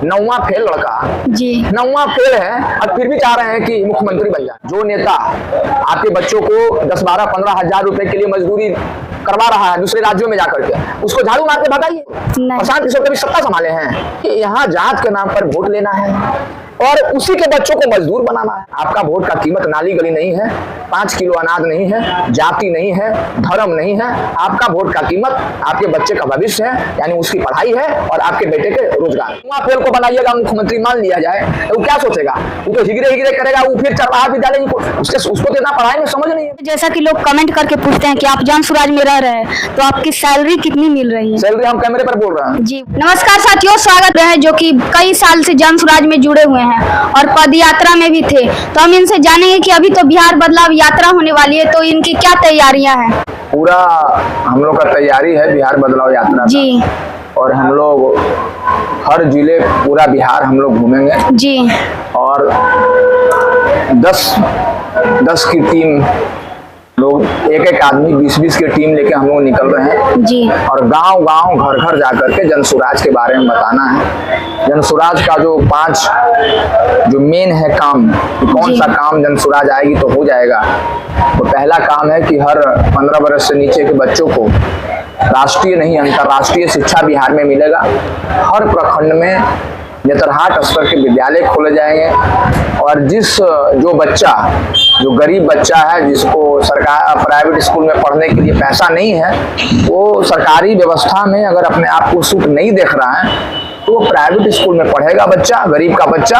9वां fail लड़का जी 9वां fail है और फिर भी चाह रहे हैं कि मुख्यमंत्री बन जाए। जो नेता आपके बच्चों को 10, 12, 15 हजार रुपए के लिए मजदूरी करवा रहा है दूसरे राज्यों में जाकर के, उसको झाड़ू मार के भगाइए। प्रशांत किशोर कभी सत्ता संभाले हैं कि यहाँ जात के नाम पर वोट लेना है और उसी के बच्चों को मजदूर बनाना है। आपका वोट का कीमत नाली गली नहीं है, 5 किलो अनाज नहीं है, जाति नहीं है, धर्म नहीं है। आपका वोट का कीमत आपके बच्चे का भविष्य है, यानी उसकी पढ़ाई है और आपके बेटे के रोजगार। फेल को बनाइएगा मुख्यमंत्री मान लिया जाए तो वो क्या सोचेगा? वो तो हिगरे हिगरे करेगा, वो फिर चरवाहा विद्यालय उसको देना पढ़ाई में समझ नहीं है। जैसा कि लोग कमेंट करके पूछते हैं कि आप जनसुराज में रह रहे हैं तो आपकी सैलरी कितनी मिल रही है? सैलरी हम कैमरे पर बोल रहे हैं। जी नमस्कार साथियों, स्वागत है जो कि कई साल से जनसुराज में जुड़े हुए हैं और पद यात्रा में भी थे, तो हम इनसे जानेंगे कि अभी तो बिहार बदलाव यात्रा होने वाली है, तो इनकी क्या तैयारियां हैं? पूरा हम लोग का तैयारी है बिहार बदलाव यात्रा जी और हम लोग हर जिले पूरा बिहार हम लोग घूमेंगे जी और 10 की टीम लोग, एक आदमी 20 की टीम लेके हम लोग निकल रहे हैं जी और गांव-गांव घर-घर जाकर के जनसुराज के बारे में बताना है। जनसुराज का जो 5 जो मेन है काम, कौन सा काम जनसुराज आएगी तो हो जाएगा। तो पहला काम है कि हर 15 वर्ष से नीचे के बच्चों को राष्ट्रीय नहीं अंतर्राष्ट्रीय शिक्षा बिहार में मिलेगा। हर प्रखंड में नेतरहाट स्तर के विद्यालय खोले जाएंगे और जो गरीब बच्चा है, जिसको सरकार प्राइवेट स्कूल में पढ़ने के लिए पैसा नहीं है, वो सरकारी व्यवस्था में अगर अपने आप को सूट नहीं देख रहा है तो वो प्राइवेट स्कूल में पढ़ेगा बच्चा, गरीब का बच्चा,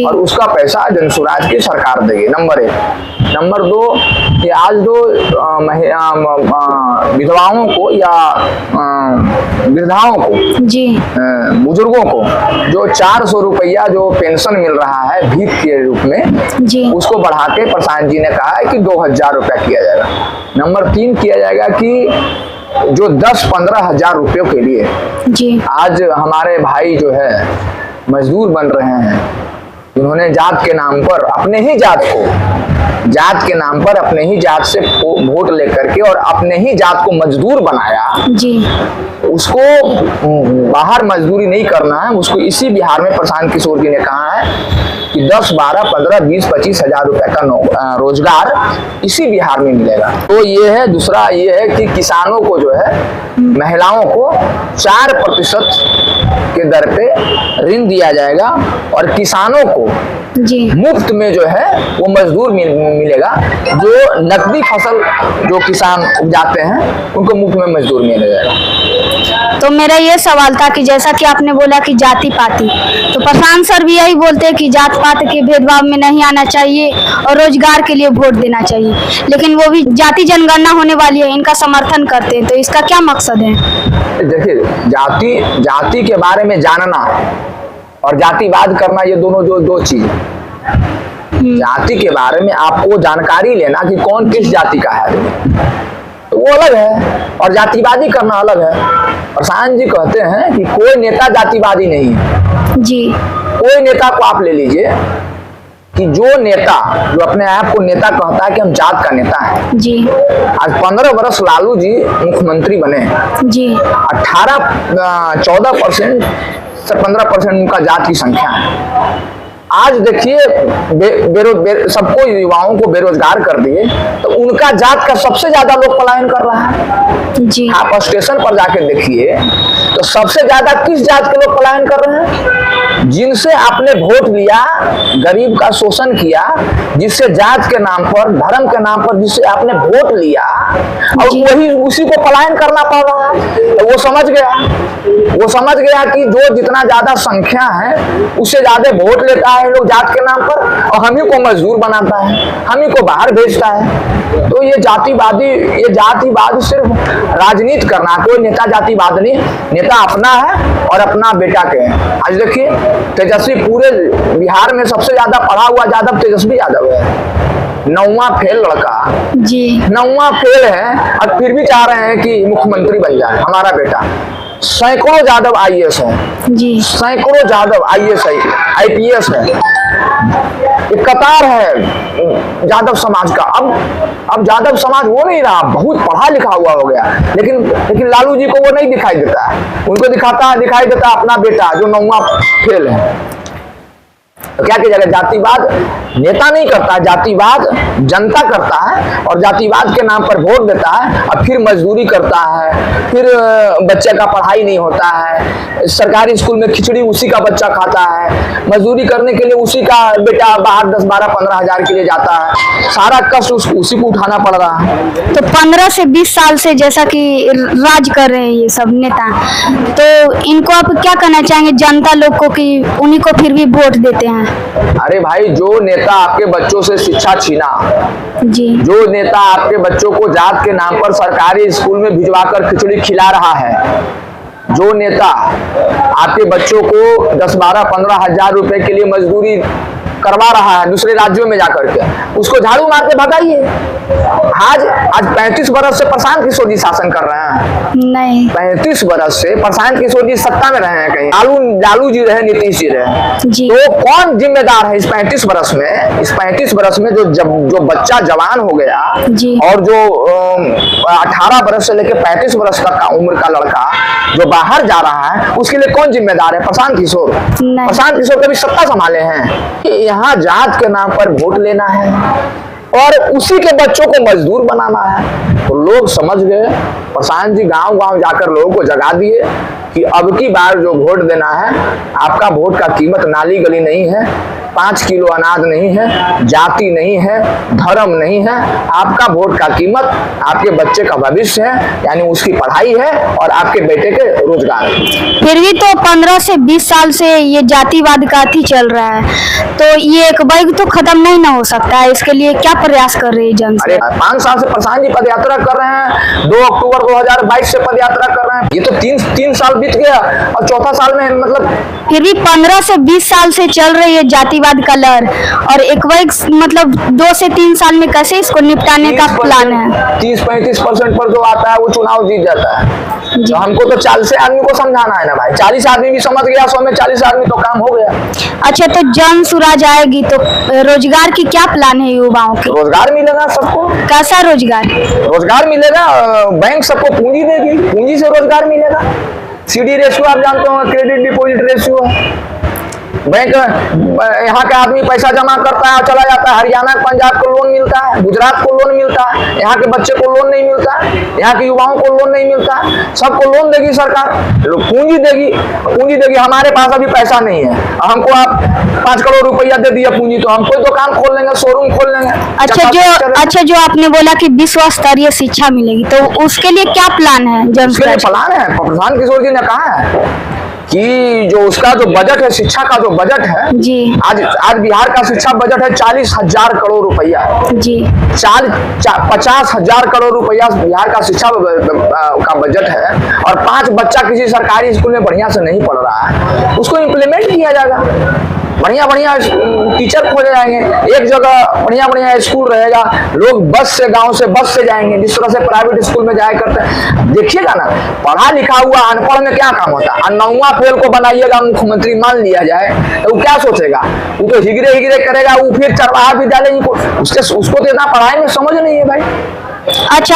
और उसका पैसा जनसुराज की सरकार देगी। नंबर 1। नंबर 2 कि आज विधवाओं को या वृद्धाओं को जी बुजुर्गों को जो 400 रुपया जो पेंशन मिल रहा है भीख के रूप में, जी उसको बढ़ा के प्रशांत जी ने कहा है कि 2000 रुपया किया जाएगा। नंबर 3 किया जाएगा कि जो 10-15 हजार रुपयों के लिए जी आज हमारे भाई जो है मजदूर बन रहे हैं, जिन्होंने जात के नाम पर अपने ही जात से वोट लेकर के और अपने ही जात को मजदूर बनाया, जी उसको बाहर मजदूरी नहीं करना है। उसको इसी बिहार में प्रशांत किशोर जी ने कहा है कि 10, 12, 15, 20, 25 हजार रुपए का रोजगार इसी बिहार में मिलेगा। तो ये है। दूसरा ये है कि किसानों को जो है, महिलाओं को 4% के दर पे ऋण दिया जाएगा और किसानों को जी मुफ्त में जो है वो मजदूर मिलेगा। जो नकदी फसल जो किसान उपजाते हैं उनको मुफ्त में मजदूर मिल जाएगा। तो मेरा ये सवाल था कि जैसा कि आपने बोला कि जाति पाति, तो प्रशांत सर भी यही बोलते हैं कि जात पात के भेदभाव में नहीं आना चाहिए और रोजगार के लिए वोट देना चाहिए, लेकिन वो भी जाति जनगणना होने वाली है, इनका समर्थन करते हैं, तो इसका क्या मकसद है? देखिए, जाति के बारे में जानना और जातिवाद करना, ये दोनों जो 2 चीज। जाति के बारे में आपको जानकारी लेना कि कौन किस जाति का है तो वो अलग है और जातिवादी करना अलग है। प्रशांत जी कहते हैं कि कोई नेता जातिवादी नहीं है। जी कोई नेता को आप ले लीजिए कि जो नेता जो अपने आप को नेता कहता है कि हम जात का नेता है। जी आज 15 वर्ष लालू जी मुख्यमंत्री बने। जी 14% से 15% उनका जात की संख्या है। आज देखिए सबको युवाओं को बेरोजगार कर दिए, तो उनका जात का सबसे ज्यादा लोग पलायन कर रहा है। जी आप स्टेशन पर जाके देखिए तो सबसे ज्यादा किस जात के लोग पलायन कर रहे हैं? जिनसे आपने वोट लिया, गरीब का शोषण किया, जिससे जात के नाम पर, धर्म के नाम पर जिससे आपने वोट लिया और वही उसी को पलायन करना पड़ रहा है। तो वो समझ गया कि जो जितना ज्यादा संख्या है उससे ज्यादा वोट लेता है लोग जात के नाम पर और हम ही को मजदूर बनाता है, हम ही को बाहर भेजता है। तो ये जातिवाद सिर्फ राजनीति करना, कोई नेता जातिवाद नहीं, नेता अपना है और अपना बेटा के हैं। आज देखिए तेजस्वी, पूरे बिहार में सबसे ज्यादा पढ़ा हुआ यादव तेजस्वी यादव है। 9वां फेल लड़का, जी 9वां फेल है और फिर भी चाह रहे हैं कि मुख्यमंत्री बन जाए हमारा बेटा। सैकड़ों यादव IAS है, जी सैकड़ों यादव IAS है, IPS है। एक कतार है यादव समाज का। अब यादव समाज वो नहीं रहा, बहुत पढ़ा लिखा हुआ हो गया, लेकिन लालू जी को वो नहीं दिखाई देता है। उनको दिखाई देता अपना बेटा जो 9वां फेल है। तो क्या किया जाएगा? जातिवाद नेता नहीं करता है, जातिवाद जनता करता है, और जातिवाद के नाम पर वोट देता है, और फिर मजदूरी करता है, फिर बच्चे का पढ़ाई नहीं होता है, सरकारी स्कूल में खिचड़ी उसी का बच्चा खाता है, मजदूरी करने के लिए उसी का बेटा बाहर 10, 12, 15 हजार के लिए जाता है, सारा कष्ट उसी को उठाना पड़ रहा है। तो 15 से 20 साल से जैसा कि राज कर रहे हैं ये सब नेता, तो इनको आप क्या कहना चाहेंगे जनता लोग को कि उन्हीं को फिर भी वोट देते हैं? अरे भाई, जो नेता आपके बच्चों से शिक्षा छीना, जी, जो नेता आपके बच्चों को जात के नाम पर सरकारी स्कूल में भिजवाकर खिचड़ी खिला रहा है, जो नेता आपके बच्चों को 10, 12, 15 हजार रुपए के लिए मजदूरी करवा रहा है दूसरे राज्यों में जाकर के, उसको झाड़ू मार के भगाइए। आज 35 बरस से प्रशांत किशोर जी शासन कर रहे हैं। नहीं, 35 बरस से प्रशांत किशोर जी सत्ता में रहे हैं, कहीं लालू जी रहे, नीतीश जी रहे जी। तो कौन जिम्मेदार है इस 35 बरस में? इस 35 बरस में जो बच्चा जवान हो गया जी, और जो 18 बरस से लेकर 35 बरस तक का उम्र का लड़का जो बाहर जा रहा है, उसके लिए कौन जिम्मेदार है? प्रशांत किशोर। प्रशांत किशोर कभी सत्ता संभाले हैं? यहाँ जात के नाम पर वोट लेना है और उसी के बच्चों को मजदूर बनाना है। तो लोग समझ गए, प्रशांत जी गांव-गांव जाकर लोगों को जगा दिए कि अब की बार जो वोट देना है, आपका वोट का कीमत नाली गली नहीं है, 5 किलो अनाज नहीं है, जाति नहीं है, धर्म नहीं है, आपका वोट का कीमत आपके बच्चे का भविष्य है, यानी उसकी पढ़ाई है और आपके बेटे के रोजगार। फिर भी तो 15 से 20 साल से ये जातिवाद का ही चल रहा है, तो ये एक बार तो खत्म नहीं ना हो सकता है। इसके लिए क्या प्रयास कर रही है जनता? अरे 5 साल से प्रशांत जी पदयात्रा कर रहे हैं, 2 अक्टूबर 2022 से पदयात्रा कर रहे हैं, ये तो 3 साल बीत गया और चौथा साल में मतलब। फिर भी 15 से 20 साल से चल रही है जातिवाद का लहर, और एक बार मतलब 2 से 3 साल में कैसे इसको निपटाने का प्लान है? 30-35% पर जो आता है वो चुनाव जीत जाता है। तो हमको तो 40 आदमी को समझाना है ना भाई, 40 आदमी भी समझ गया, 100 में 40 आदमी तो काम हो गया। अच्छा, तो जन सुराज आएगी तो रोजगार की क्या प्लान है युवाओं के? रोजगार मिलेगा सबको। कैसा रोजगार? रोजगार मिलेगा, बैंक सबको पूंजी देगी, पूंजी से रोजगार मिलेगा। CD रेशियो आप जानते हो, क्रेडिट डिपॉजिट रेशियो है। बैंक यहाँ का आदमी पैसा जमा करता है, चला जाता है, हरियाणा पंजाब को लोन मिलता है, गुजरात को लोन मिलता है, यहाँ के बच्चे को लोन नहीं मिलता, यहाँ के युवाओं को लोन नहीं मिलता, सबको लोन देगी सरकार, पूंजी देगी। हमारे पास अभी पैसा नहीं है, हमको आप 5 करोड़ रुपया दे दिया पूंजी, तो हम कोई दुकान खोल लेंगे, शोरूम खोल लेंगे। अच्छा, जो आपने बोला कि विश्व स्तरीय शिक्षा मिलेगी, तो उसके लिए क्या प्लान है? प्लान है, प्रशांत किशोर जी ने कहा है कि जो उसका जो बजट है, शिक्षा का जो बजट है जी, आज बिहार का शिक्षा बजट है 40,000 करोड़ रुपया जी। 50,000 करोड़ रुपया बिहार का शिक्षा का बजट है, और 5 बच्चा किसी सरकारी स्कूल में बढ़िया से नहीं पढ़ रहा है, उसको इम्प्लीमेंट किया जाएगा। बढ़िया टीचर खोले जाएंगे, एक जगह बढ़िया स्कूल रहेगा, लोग गांव से बस से जाएंगे, जिस तरह से प्राइवेट स्कूल में जाया करते हैं। देखिएगा ना, पढ़ा लिखा हुआ अनपढ़ में क्या काम होता है? 9वां फेल को बनाइएगा मुख्यमंत्री मान लिया जाए, तो वो क्या सोचेगा? वो तो हिगरे करेगा, वो फिर चरवाहा विद्यालय, उसको तो इतना पढ़ाई में समझ नहीं है भाई। अच्छा,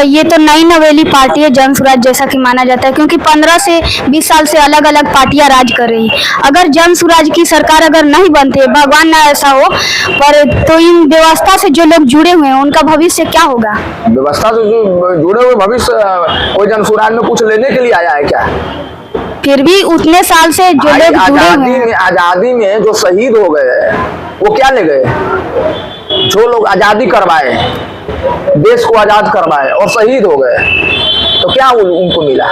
ये तो नई नवेली पार्टी है जन सुराज, जैसा कि माना जाता है, क्योंकि 15 से 20 साल से अलग अलग पार्टियां राज कर रही। अगर जन सुराज की सरकार अगर नहीं बनती, भगवान ना ऐसा हो, पर तो इन व्यवस्था से जो लोग जुड़े हुए हैं उनका भविष्य क्या होगा? व्यवस्था से जो जुड़े हुए भविष्य, कोई जन सुराज में कुछ लेने के लिए आया है क्या? फिर भी उतने साल से जो लोग जुड़े हुए हैं, आजादी में जो शहीद हो गए वो क्या ले गए? जो लोग आजादी करवाए, देश को आजाद करवाए और शहीद हो गए, तो क्या उनको मिला?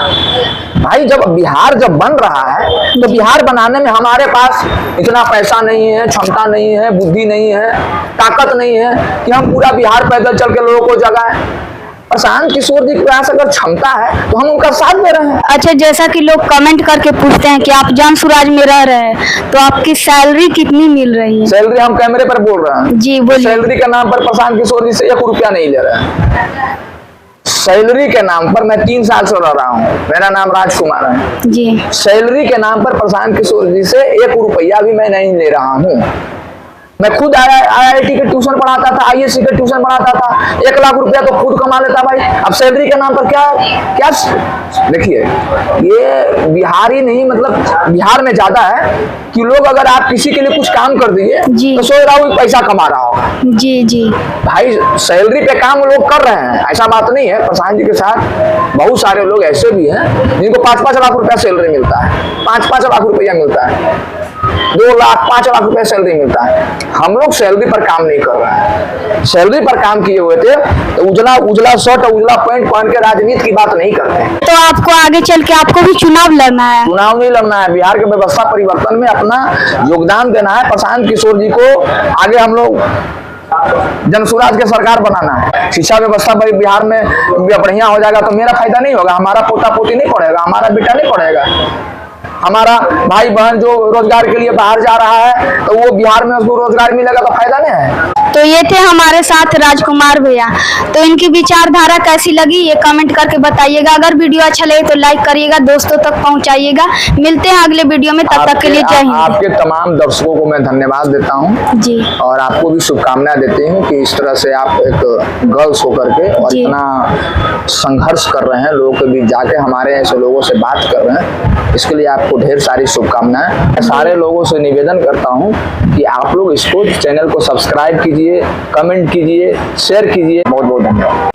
भाई, जब बिहार बन रहा है, तो बिहार बनाने में हमारे पास इतना पैसा नहीं है, क्षमता नहीं है, बुद्धि नहीं है, ताकत नहीं है कि हम पूरा बिहार पैदल चल के लोगों को जगाएं। प्रशांत किशोर जी के पास अगर क्षमता है तो हम उनका साथ दे रहे हैं। अच्छा, जैसा कि लोग कमेंट करके पूछते हैं कि आप जन सुराज में रह रहे हैं, तो आपकी सैलरी कितनी मिल रही है? सैलरी हम कैमरे पर बोल रहे हैं जी, बोलिए। सैलरी के नाम पर प्रशांत किशोर जी से 1 रुपया नहीं ले रहे हैं। सैलरी के नाम पर मैं 3 साल से रह रहा हूँ, मेरा नाम राजकुमार है जी। सैलरी के नाम पर प्रशांत किशोर जी से 1 रुपया भी मैं नहीं ले रहा हूँ। मैं खुद IIT के ट्यूशन पढ़ाता था, ISC के ट्यूशन पढ़ाता था, 1 लाख रुपया तो खुद कमा लेता भाई। अब सैलरी के नाम पर क्या देखिए, ये बिहार ही नहीं, मतलब बिहार में ज्यादा है कि लोग अगर आप किसी के लिए कुछ काम कर दिए जी। तो सोच रहा हूँ पैसा कमा रहा होगा। जी जी भाई सैलरी पे काम लोग कर रहे हैं, ऐसा बात नहीं है। प्रशांत जी के साथ बहुत सारे लोग ऐसे भी हैं जिनको 5-5 लाख रुपया सैलरी मिलता है, 5-5 लाख रुपया मिलता है, 2 लाख 5 लाख रुपया सैलरी मिलता है। हम लोग सैलरी पर काम नहीं कर रहे हैं। सैलरी पर काम किए हुए थे तो उजला शर्ट और उजला पैंट पहन के राजनीति की बात नहीं करते। तो आपको आगे चल के आपको भी चुनाव लड़ना है? चुनाव नहीं लड़ना है, बिहार के व्यवस्था परिवर्तन में अपना योगदान देना है। प्रशांत किशोर जी को आगे हम लोग जनसुराज के सरकार बनाना है। शिक्षा व्यवस्था बिहार में बढ़िया हो जाएगा तो मेरा फायदा नहीं होगा, हमारा पोता पोती नहीं पढ़ेगा, हमारा बेटा नहीं पढ़ेगा, हमारा भाई बहन जो रोजगार के लिए बाहर जा रहा है तो वो बिहार में उसको रोजगार मिलेगा तो फायदा नहीं है। तो ये थे हमारे साथ राजकुमार भैया। तो इनकी विचारधारा कैसी लगी ये कमेंट करके बताइएगा। अगर वीडियो अच्छा लगे तो लाइक करिएगा, दोस्तों तक पहुंचाइएगा। मिलते हैं अगले वीडियो में, तब तक के लिए जय हिंद। आपके तमाम दर्शकों को मैं धन्यवाद देता हूं जी, और आपको भी शुभकामनाएं देती हूं कि इस तरह से आप एक गर्ल्स होकर के और जी। इतना संघर्ष कर रहे हैं, लोगों के बीच जाके हमारे ऐसे लोगों से बात कर रहे हैं, इसके लिए आपको ढेर सारी शुभकामनाएं। मैं सारे लोगों से निवेदन करता हूं कि आप लोग इसको चैनल को सब्सक्राइब कीजिए, कमेंट कीजिए, शेयर कीजिए। बहुत बहुत धन्यवाद।